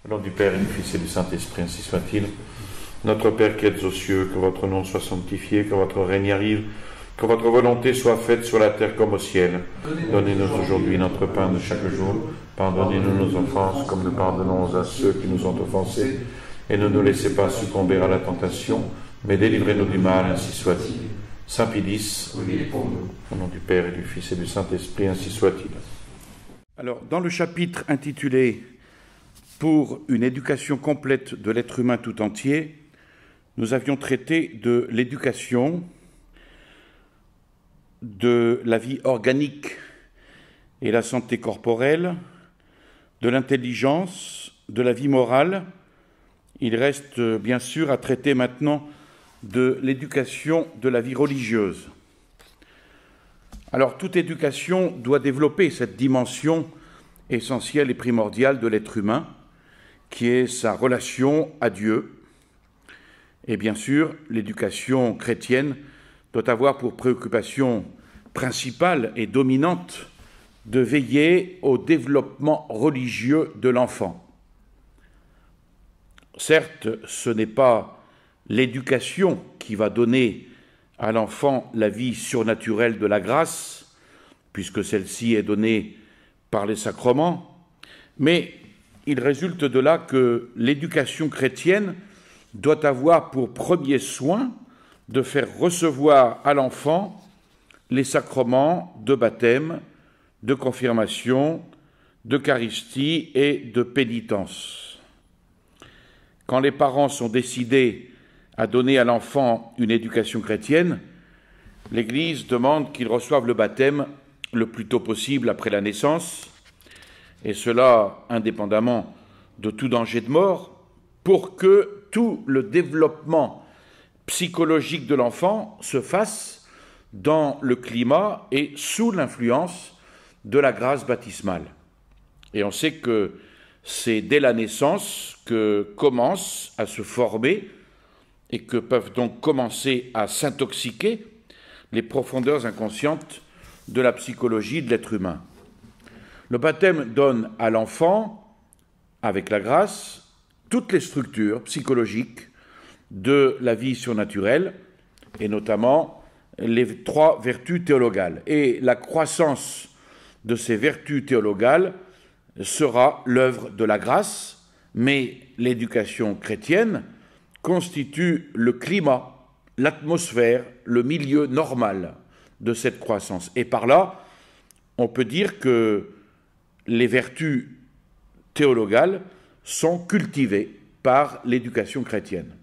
Au nom du Père et du Fils et du Saint-Esprit, ainsi soit-il. Notre Père qui êtes aux cieux, que votre nom soit sanctifié, que votre règne arrive, que votre volonté soit faite sur la terre comme au ciel. Donnez-nous aujourd'hui notre pain de chaque jour. Pardonnez-nous nos offenses, comme nous pardonnons à ceux qui nous ont offensés. Et ne nous laissez pas succomber à la tentation, mais délivrez-nous du mal, ainsi soit-il. Saint Pédis, au nom du Père et du Fils et du Saint-Esprit, ainsi soit-il. Alors, dans le chapitre intitulé « Pour une éducation complète de l'être humain tout entier », nous avions traité de l'éducation, de la vie organique et la santé corporelle, de l'intelligence, de la vie morale. Il reste bien sûr à traiter maintenant de l'éducation de la vie religieuse. Alors, toute éducation doit développer cette dimension essentielle et primordiale de l'être humain, qui est sa relation à Dieu. Et bien sûr, l'éducation chrétienne doit avoir pour préoccupation principale et dominante de veiller au développement religieux de l'enfant. Certes, ce n'est pas l'éducation qui va donner à l'enfant la vie surnaturelle de la grâce, puisque celle-ci est donnée par les sacrements, mais il résulte de là que l'éducation chrétienne doit avoir pour premier soin de faire recevoir à l'enfant les sacrements de baptême, de confirmation, d'eucharistie et de pénitence. Quand les parents sont décidés à donner à l'enfant une éducation chrétienne, l'Église demande qu'il reçoive le baptême le plus tôt possible après la naissance, et cela indépendamment de tout danger de mort, pour que tout le développement psychologique de l'enfant se fasse dans le climat et sous l'influence de la grâce baptismale. Et on sait que c'est dès la naissance que commencent à se former et que peuvent donc commencer à s'intoxiquer les profondeurs inconscientes de la psychologie de l'être humain. Le baptême donne à l'enfant, avec la grâce, toutes les structures psychologiques de la vie surnaturelle, et notamment les 3 vertus théologales. Et la croissance de ces vertus théologales sera l'œuvre de la grâce, mais l'éducation chrétienne constitue le climat, l'atmosphère, le milieu normal de cette croissance. Et par là, on peut dire que les vertus théologales sont cultivées par l'éducation chrétienne.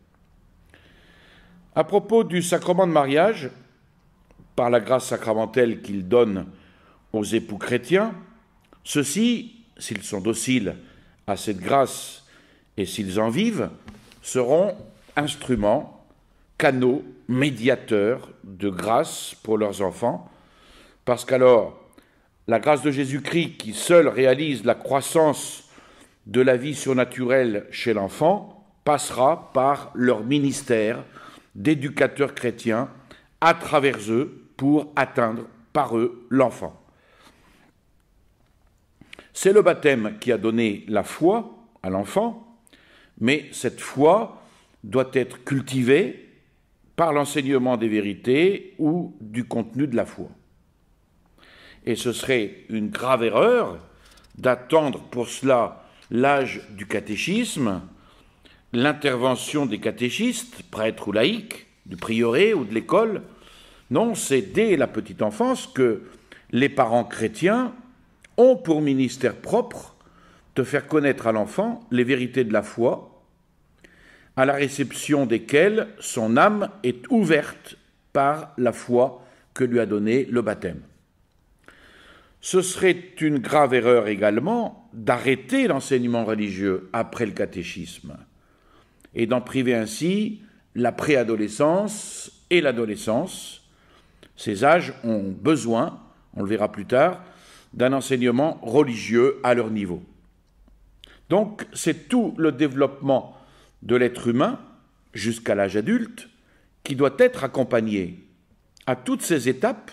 À propos du sacrement de mariage, par la grâce sacramentelle qu'il donne aux époux chrétiens, ceux-ci, s'ils sont dociles à cette grâce et s'ils en vivent, seront instruments, canaux, médiateurs de grâce pour leurs enfants, parce qu'alors, la grâce de Jésus-Christ, qui seule réalise la croissance de la vie surnaturelle chez l'enfant, passera par leur ministère d'éducateurs chrétiens à travers eux pour atteindre par eux l'enfant. C'est le baptême qui a donné la foi à l'enfant, mais cette foi doit être cultivée par l'enseignement des vérités ou du contenu de la foi. Et ce serait une grave erreur d'attendre pour cela l'âge du catéchisme, l'intervention des catéchistes, prêtres ou laïcs, du prieuré ou de l'école. Non, c'est dès la petite enfance que les parents chrétiens ont pour ministère propre de faire connaître à l'enfant les vérités de la foi, à la réception desquelles son âme est ouverte par la foi que lui a donnée le baptême. Ce serait une grave erreur également d'arrêter l'enseignement religieux après le catéchisme et d'en priver ainsi la préadolescence et l'adolescence. Ces âges ont besoin, on le verra plus tard, d'un enseignement religieux à leur niveau. Donc, c'est tout le développement de l'être humain jusqu'à l'âge adulte qui doit être accompagné à toutes ces étapes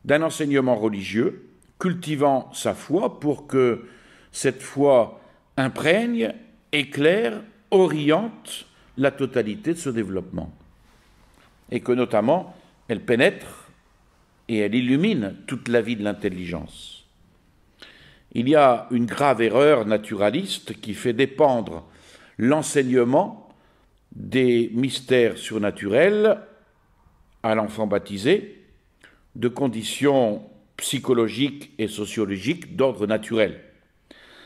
d'un enseignement religieux cultivant sa foi pour que cette foi imprègne éclaire, oriente la totalité de ce développement. Et que notamment, elle pénètre et elle illumine toute la vie de l'intelligence. Il y a une grave erreur naturaliste qui fait dépendre l'enseignement des mystères surnaturels à l'enfant baptisé de conditions psychologiques et sociologiques d'ordre naturel.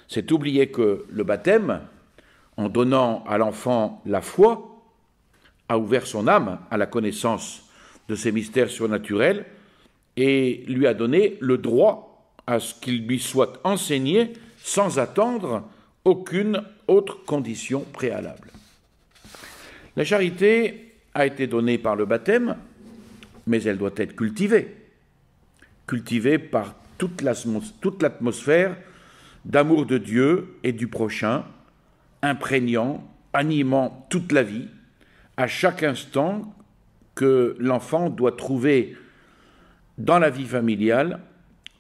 C'est oublier que le baptême, en donnant à l'enfant la foi, a ouvert son âme à la connaissance de ces mystères surnaturels et lui a donné le droit à ce qu'il lui soit enseigné sans attendre aucune autre condition préalable. La charité a été donnée par le baptême, mais elle doit être cultivée par toute l'atmosphère d'amour de Dieu et du prochain, imprégnant, animant toute la vie, à chaque instant que l'enfant doit trouver dans la vie familiale,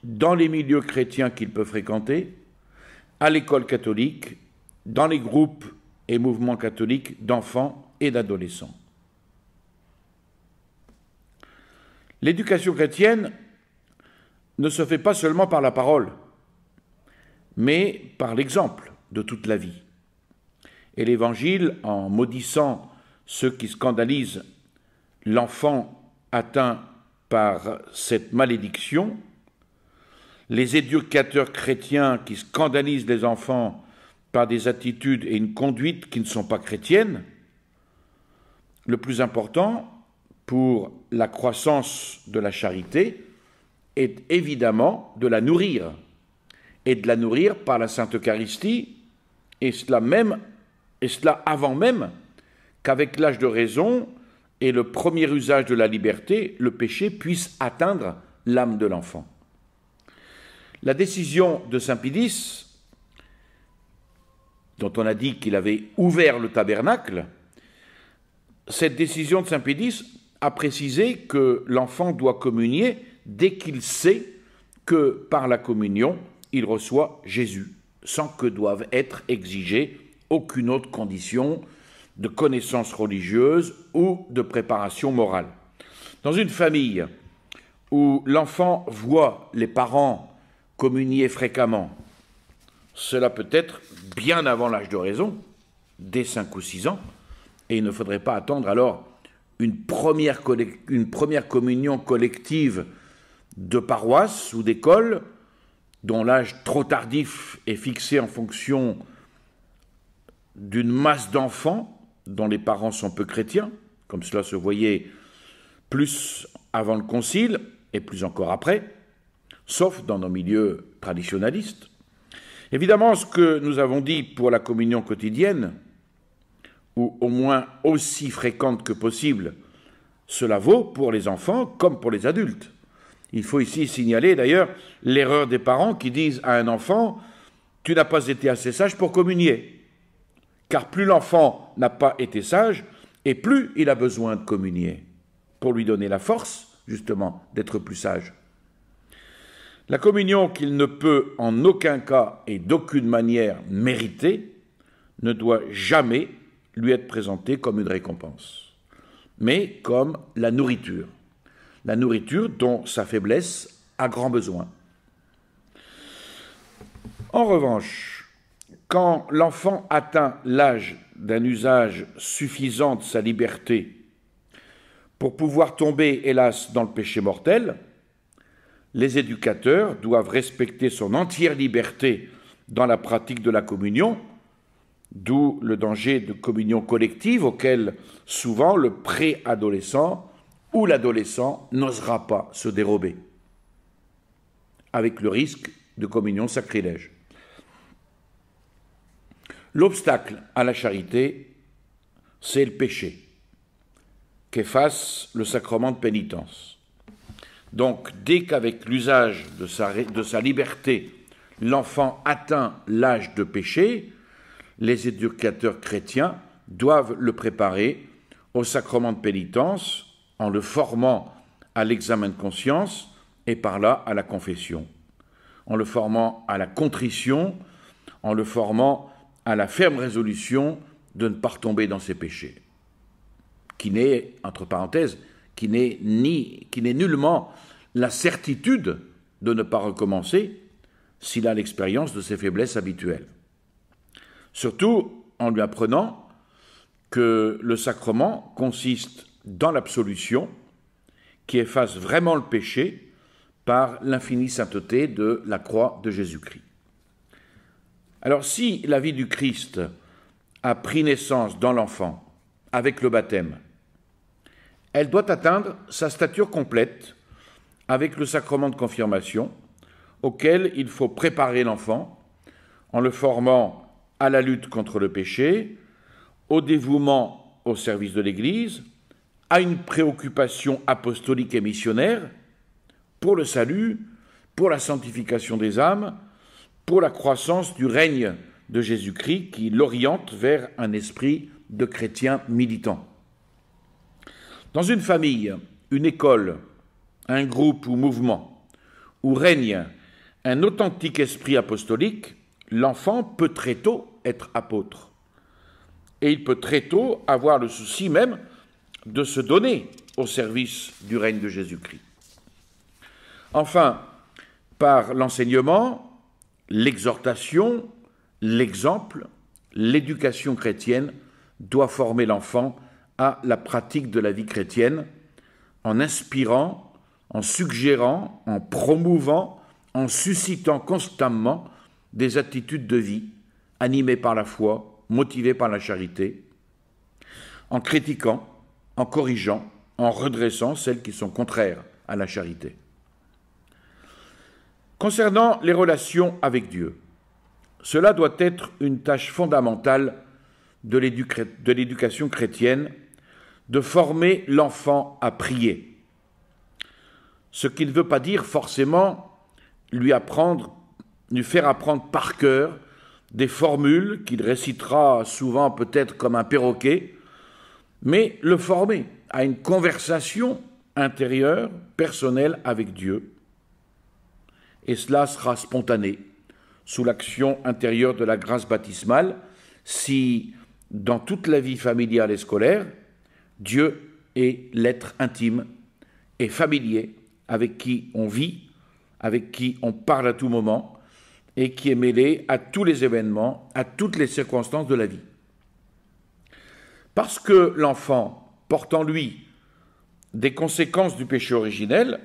dans les milieux chrétiens qu'il peut fréquenter, à l'école catholique, dans les groupes et mouvements catholiques d'enfants et d'adolescents. L'éducation chrétienne ne se fait pas seulement par la parole, mais par l'exemple de toute la vie. Et l'Évangile, en maudissant ceux qui scandalisent l'enfant atteint par cette malédiction, les éducateurs chrétiens qui scandalisent les enfants par des attitudes et une conduite qui ne sont pas chrétiennes, le plus important pour la croissance de la charité est évidemment de la nourrir, et de la nourrir par la Sainte Eucharistie, et cela avant même qu'avec l'âge de raison et le premier usage de la liberté, le péché puisse atteindre l'âme de l'enfant. La décision de Saint Pie X, dont on a dit qu'il avait ouvert le tabernacle, cette décision de Saint Pie X a précisé que l'enfant doit communier dès qu'il sait que par la communion, il reçoit Jésus, sans que doive être exigée aucune autre condition de connaissance religieuse ou de préparation morale. Dans une famille où l'enfant voit les parents communier fréquemment, cela peut être bien avant l'âge de raison, dès 5 ou 6 ans, et il ne faudrait pas attendre alors une première communion collective de paroisse ou d'école, dont l'âge trop tardif est fixé en fonction d'une masse d'enfants dont les parents sont peu chrétiens, comme cela se voyait plus avant le Concile et plus encore après, sauf dans nos milieux traditionalistes. Évidemment, ce que nous avons dit pour la communion quotidienne, ou au moins aussi fréquente que possible, cela vaut pour les enfants comme pour les adultes. Il faut ici signaler d'ailleurs l'erreur des parents qui disent à un enfant « Tu n'as pas été assez sage pour communier ». Car plus l'enfant n'a pas été sage, et plus il a besoin de communier, pour lui donner la force, justement, d'être plus sage. La communion qu'il ne peut en aucun cas et d'aucune manière mériter ne doit jamais lui être présentée comme une récompense, mais comme la nourriture dont sa faiblesse a grand besoin. En revanche, quand l'enfant atteint l'âge d'un usage suffisant de sa liberté pour pouvoir tomber, hélas, dans le péché mortel, les éducateurs doivent respecter son entière liberté dans la pratique de la communion, d'où le danger de communion collective auquel souvent le préadolescent ou l'adolescent n'osera pas se dérober, avec le risque de communion sacrilège. L'obstacle à la charité, c'est le péché, qu'efface le sacrement de pénitence. Donc, dès qu'avec l'usage de sa liberté, l'enfant atteint l'âge de péché, les éducateurs chrétiens doivent le préparer au sacrement de pénitence en le formant à l'examen de conscience et par là à la confession, en le formant à la contrition, en le formant à la ferme résolution de ne pas retomber dans ses péchés, qui n'est, entre parenthèses, qui n'est nullement la certitude de ne pas recommencer s'il a l'expérience de ses faiblesses habituelles. Surtout en lui apprenant que le sacrement consiste dans l'absolution qui efface vraiment le péché par l'infinie sainteté de la croix de Jésus-Christ. Alors si la vie du Christ a pris naissance dans l'enfant avec le baptême, elle doit atteindre sa stature complète avec le sacrement de confirmation auquel il faut préparer l'enfant en le formant à la lutte contre le péché, au dévouement au service de l'Église, à une préoccupation apostolique et missionnaire pour le salut, pour la sanctification des âmes, pour la croissance du règne de Jésus-Christ qui l'oriente vers un esprit de chrétien militant. Dans une famille, une école, un groupe ou mouvement où règne un authentique esprit apostolique, l'enfant peut très tôt être apôtre. Et il peut très tôt avoir le souci même de se donner au service du règne de Jésus-Christ. Enfin, par l'enseignement, l'exhortation, l'exemple, l'éducation chrétienne doit former l'enfant à la pratique de la vie chrétienne en inspirant, en suggérant, en promouvant, en suscitant constamment des attitudes de vie animées par la foi, motivées par la charité, en critiquant, en corrigeant, en redressant celles qui sont contraires à la charité. Concernant les relations avec Dieu, cela doit être une tâche fondamentale de l'éducation chrétienne, de former l'enfant à prier. Ce qui ne veut pas dire forcément lui faire apprendre par cœur des formules qu'il récitera souvent peut-être comme un perroquet, mais le former à une conversation intérieure, personnelle avec Dieu. Et cela sera spontané, sous l'action intérieure de la grâce baptismale, si, dans toute la vie familiale et scolaire, Dieu est l'être intime et familier avec qui on vit, avec qui on parle à tout moment et qui est mêlé à tous les événements, à toutes les circonstances de la vie. Parce que l'enfant porte en lui des conséquences du péché originel,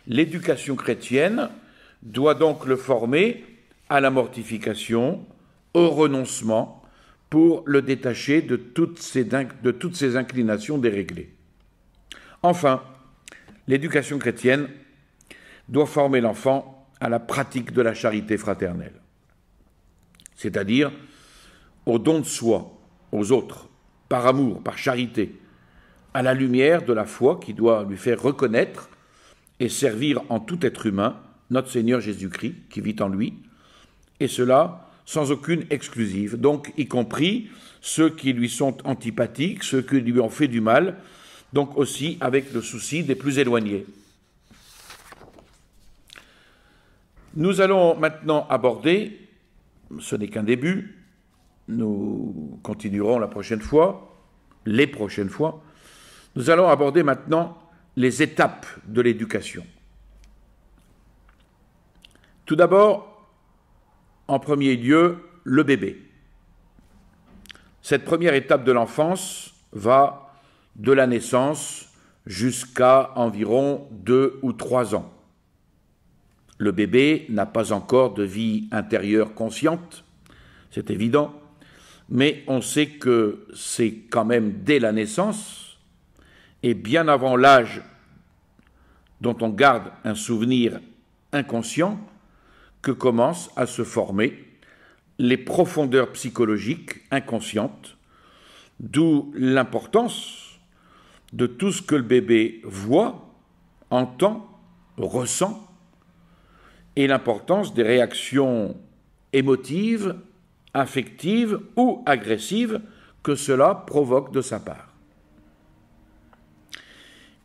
l'éducation chrétienne doit donc le former à la mortification, au renoncement, pour le détacher de toutes ses inclinations déréglées. Enfin, l'éducation chrétienne doit former l'enfant à la pratique de la charité fraternelle, c'est-à-dire au don de soi aux autres, par amour, par charité, à la lumière de la foi qui doit lui faire reconnaître et servir en tout être humain notre Seigneur Jésus-Christ qui vit en lui, et cela sans aucune exclusive, donc y compris ceux qui lui sont antipathiques, ceux qui lui ont fait du mal, donc aussi avec le souci des plus éloignés. Nous allons maintenant aborder, ce n'est qu'un début, nous continuerons les prochaines fois, nous allons aborder maintenant les étapes de l'éducation. Tout d'abord, en premier lieu, le bébé. Cette première étape de l'enfance va de la naissance jusqu'à environ 2 ou 3 ans. Le bébé n'a pas encore de vie intérieure consciente, c'est évident, mais on sait que c'est quand même dès la naissance et bien avant l'âge dont on garde un souvenir inconscient que commencent à se former les profondeurs psychologiques inconscientes, d'où l'importance de tout ce que le bébé voit, entend, ressent, et l'importance des réactions émotives, affectives ou agressives que cela provoque de sa part.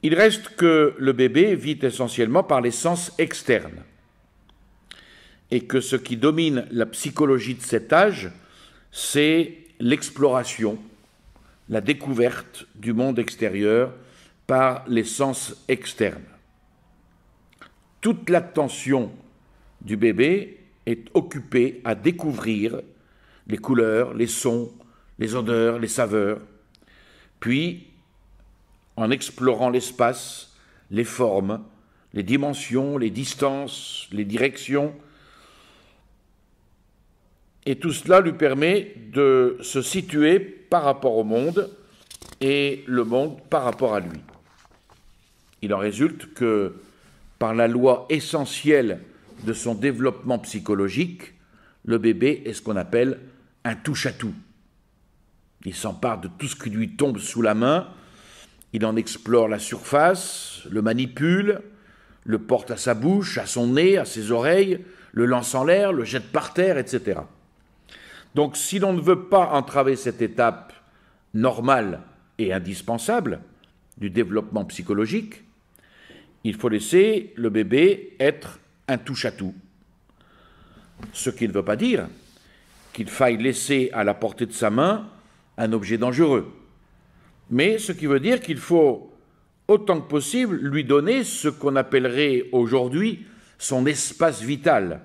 Il reste que le bébé vit essentiellement par les sens externes et que ce qui domine la psychologie de cet âge, c'est l'exploration, la découverte du monde extérieur par les sens externes. Toute l'attention du bébé est occupée à découvrir les couleurs, les sons, les odeurs, les saveurs, puis en explorant l'espace, les formes, les dimensions, les distances, les directions. Et tout cela lui permet de se situer par rapport au monde et le monde par rapport à lui. Il en résulte que, par la loi essentielle de son développement psychologique, le bébé est ce qu'on appelle un touche-à-tout. Il s'empare de tout ce qui lui tombe sous la main, il en explore la surface, le manipule, le porte à sa bouche, à son nez, à ses oreilles, le lance en l'air, le jette par terre, etc. Donc si l'on ne veut pas entraver cette étape normale et indispensable du développement psychologique, il faut laisser le bébé être un touche-à-tout. Ce qui ne veut pas dire qu'il faille laisser à la portée de sa main un objet dangereux, mais ce qui veut dire qu'il faut autant que possible lui donner ce qu'on appellerait aujourd'hui son espace vital,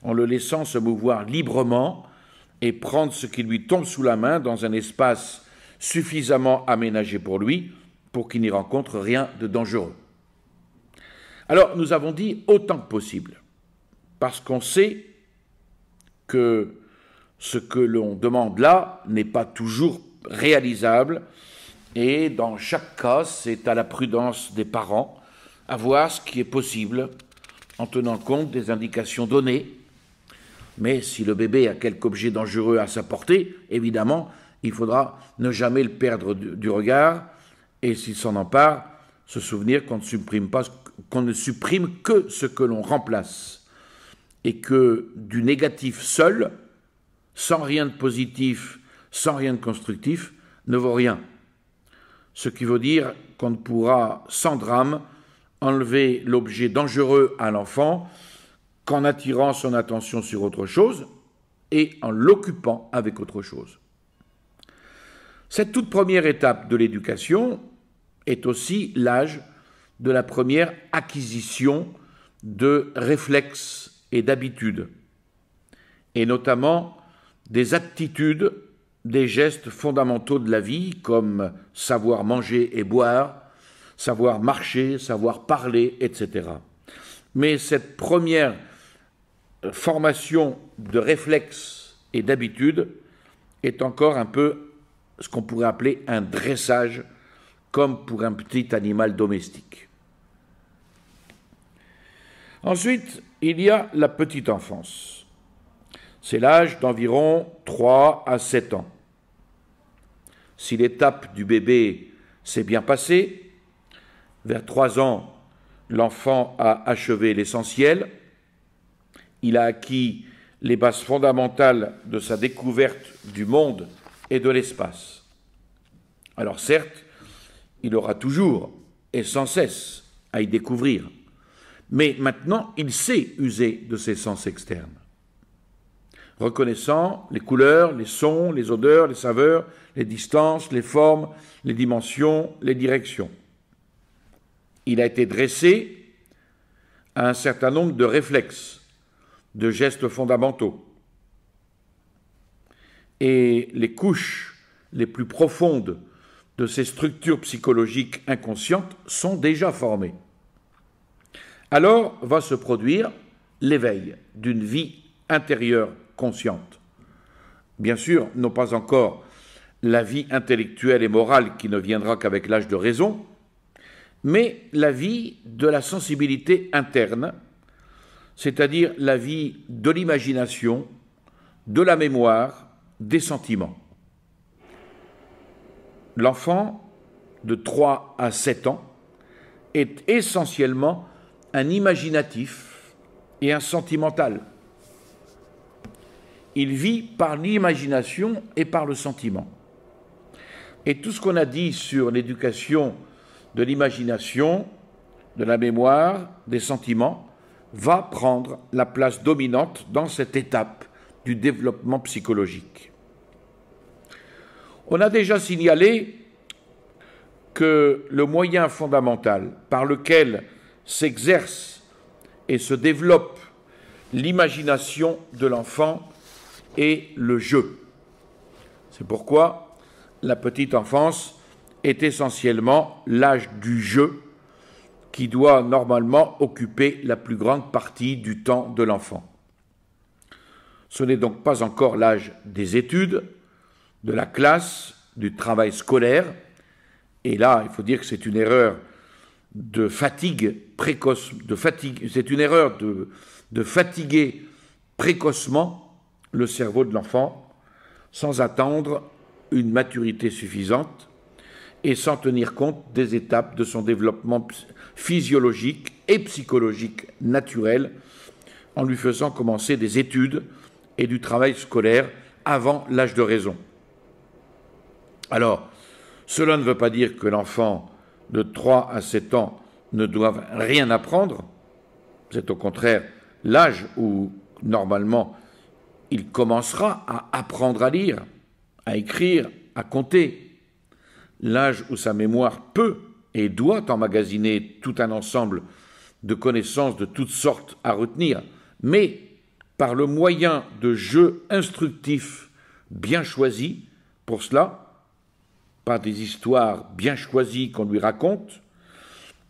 en le laissant se mouvoir librement et prendre ce qui lui tombe sous la main dans un espace suffisamment aménagé pour lui, pour qu'il n'y rencontre rien de dangereux. Alors, nous avons dit autant que possible, parce qu'on sait que ce que l'on demande là n'est pas toujours réalisable, et dans chaque cas, c'est à la prudence des parents à voir ce qui est possible en tenant compte des indications données. Mais si le bébé a quelque objet dangereux à sa portée, évidemment, il faudra ne jamais le perdre du regard, et s'il s'en empare, se souvenir qu'on ne supprime que ce que l'on remplace, et que du négatif seul, sans rien de positif, sans rien de constructif, ne vaut rien. Ce qui veut dire qu'on ne pourra, sans drame, enlever l'objet dangereux à l'enfant qu'en attirant son attention sur autre chose et en l'occupant avec autre chose. Cette toute première étape de l'éducation est aussi l'âge de la première acquisition de réflexes et d'habitudes, et notamment des aptitudes, des gestes fondamentaux de la vie, comme savoir manger et boire, savoir marcher, savoir parler, etc. Mais cette première formation de réflexes et d'habitudes est encore un peu ce qu'on pourrait appeler un dressage, comme pour un petit animal domestique. Ensuite, il y a la petite enfance. C'est l'âge d'environ 3 à 7 ans. Si l'étape du bébé s'est bien passée, vers 3 ans, l'enfant a achevé l'essentiel, il a acquis les bases fondamentales de sa découverte du monde et de l'espace. Alors certes, il aura toujours et sans cesse à y découvrir, mais maintenant il sait user de ses sens externes, reconnaissant les couleurs, les sons, les odeurs, les saveurs, les distances, les formes, les dimensions, les directions. Il a été dressé à un certain nombre de réflexes, de gestes fondamentaux. Et les couches les plus profondes de ces structures psychologiques inconscientes sont déjà formées. Alors va se produire l'éveil d'une vie intérieure consciente. Bien sûr, non pas encore la vie intellectuelle et morale qui ne viendra qu'avec l'âge de raison, mais la vie de la sensibilité interne, c'est-à-dire la vie de l'imagination, de la mémoire, des sentiments. L'enfant de 3 à 7 ans est essentiellement un imaginatif et un sentimental. Il vit par l'imagination et par le sentiment. Et tout ce qu'on a dit sur l'éducation de l'imagination, de la mémoire, des sentiments, va prendre la place dominante dans cette étape du développement psychologique. On a déjà signalé que le moyen fondamental par lequel s'exerce et se développe l'imagination de l'enfant est le jeu. C'est pourquoi la petite enfance est essentiellement l'âge du jeu qui doit normalement occuper la plus grande partie du temps de l'enfant. Ce n'est donc pas encore l'âge des études, de la classe, du travail scolaire, et là, il faut dire que c'est une erreur de fatigue précoce, c'est une erreur de fatiguer précocement le cerveau de l'enfant sans attendre une maturité suffisante et sans tenir compte des étapes de son développement physiologique et psychologique naturel en lui faisant commencer des études et du travail scolaire avant l'âge de raison. Alors, cela ne veut pas dire que l'enfant de 3 à 7 ans ne doit rien apprendre. C'est au contraire l'âge où, normalement, il commencera à apprendre à lire, à écrire, à compter. L'âge où sa mémoire peut et doit emmagasiner tout un ensemble de connaissances de toutes sortes à retenir, mais par le moyen de jeux instructifs bien choisis, pour cela, par des histoires bien choisies qu'on lui raconte,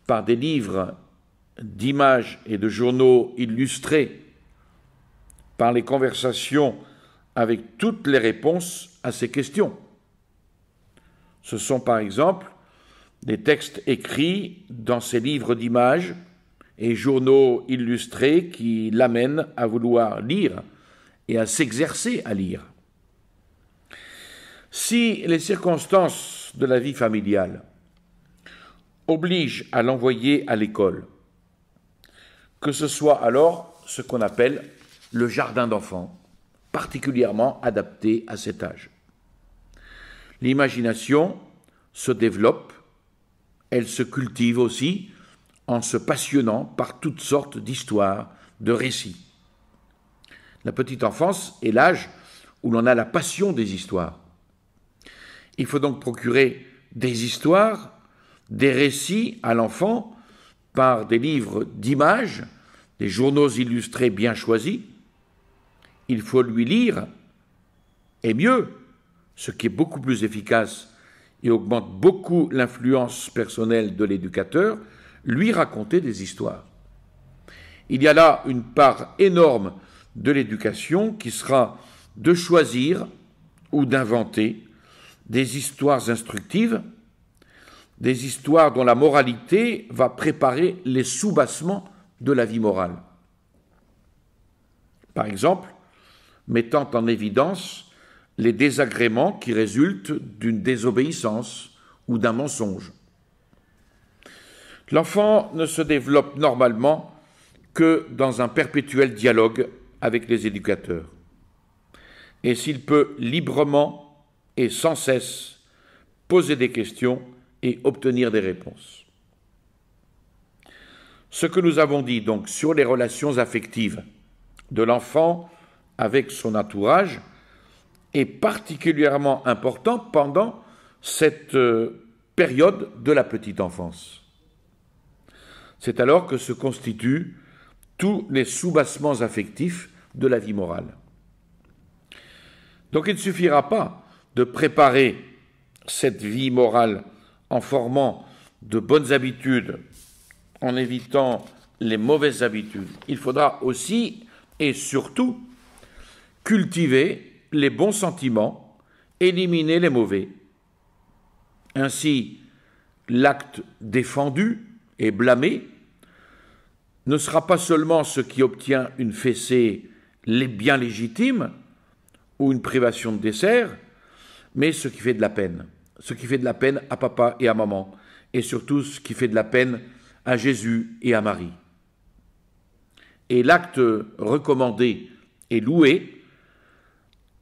par des livres d'images et de journaux illustrés, par les conversations avec toutes les réponses à ces questions. Ce sont par exemple des textes écrits dans ces livres d'images et journaux illustrés qui l'amènent à vouloir lire et à s'exercer à lire. Si les circonstances de la vie familiale obligent à l'envoyer à l'école, que ce soit alors ce qu'on appelle le jardin d'enfants, particulièrement adapté à cet âge. L'imagination se développe, elle se cultive aussi en se passionnant par toutes sortes d'histoires, de récits. La petite enfance est l'âge où l'on a la passion des histoires. Il faut donc procurer des histoires, des récits à l'enfant par des livres d'images, des journaux illustrés bien choisis. Il faut lui lire, et mieux, ce qui est beaucoup plus efficace et augmente beaucoup l'influence personnelle de l'éducateur, lui raconter des histoires. Il y a là une part énorme de l'éducation qui sera de choisir ou d'inventer des histoires instructives, des histoires dont la moralité va préparer les soubassements de la vie morale. Par exemple, mettant en évidence les désagréments qui résultent d'une désobéissance ou d'un mensonge. L'enfant ne se développe normalement que dans un perpétuel dialogue avec les éducateurs. Et s'il peut librement et sans cesse poser des questions et obtenir des réponses. Ce que nous avons dit donc sur les relations affectives de l'enfant avec son entourage est particulièrement important pendant cette période de la petite enfance. C'est alors que se constituent tous les soubassements affectifs de la vie morale. Donc il ne suffira pas de préparer cette vie morale en formant de bonnes habitudes, en évitant les mauvaises habitudes. Il faudra aussi et surtout cultiver les bons sentiments, éliminer les mauvais. Ainsi, l'acte défendu et blâmé ne sera pas seulement ce qui obtient une fessée bien légitime ou une privation de dessert, mais ce qui fait de la peine. Ce qui fait de la peine à papa et à maman, et surtout ce qui fait de la peine à Jésus et à Marie. Et l'acte recommandé et loué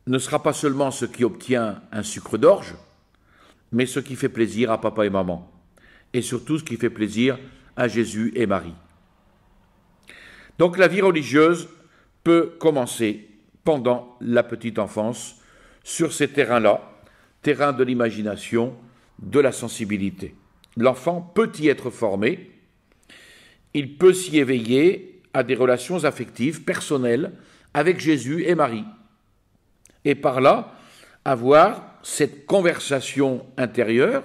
ne sera pas seulement ce qui obtient un sucre d'orge, mais ce qui fait plaisir à papa et maman, et surtout ce qui fait plaisir à Jésus et Marie. Donc la vie religieuse peut commencer pendant la petite enfance sur ces terrains-là, terrain de l'imagination, de la sensibilité. L'enfant peut y être formé, il peut s'y éveiller à des relations affectives, personnelles, avec Jésus et Marie, et par là avoir cette conversation intérieure,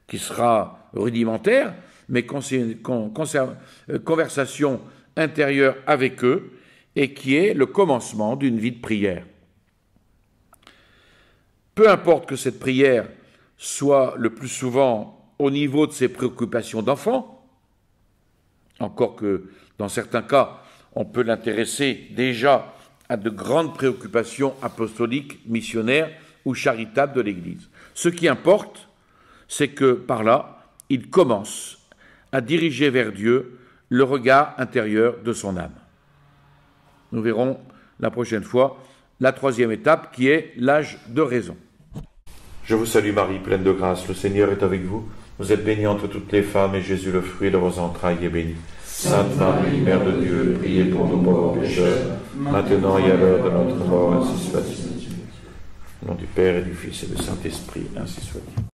qui sera rudimentaire, mais conversation intérieure avec eux, et qui est le commencement d'une vie de prière. Peu importe que cette prière soit le plus souvent au niveau de ses préoccupations d'enfant, encore que dans certains cas, on peut l'intéresser déjà à de grandes préoccupations apostoliques, missionnaires ou charitables de l'Église. Ce qui importe, c'est que par là, il commence à diriger vers Dieu le regard intérieur de son âme. Nous verrons la prochaine fois la troisième étape qui est l'âge de raison. Je vous salue Marie, pleine de grâce, le Seigneur est avec vous. Vous êtes bénie entre toutes les femmes et Jésus, le fruit de vos entrailles, est béni. Sainte Marie, Mère de Dieu, priez pour nous pauvres pécheurs, maintenant et à l'heure de notre mort, ainsi soit-il. Au nom du Père et du Fils et du Saint-Esprit, ainsi soit-il.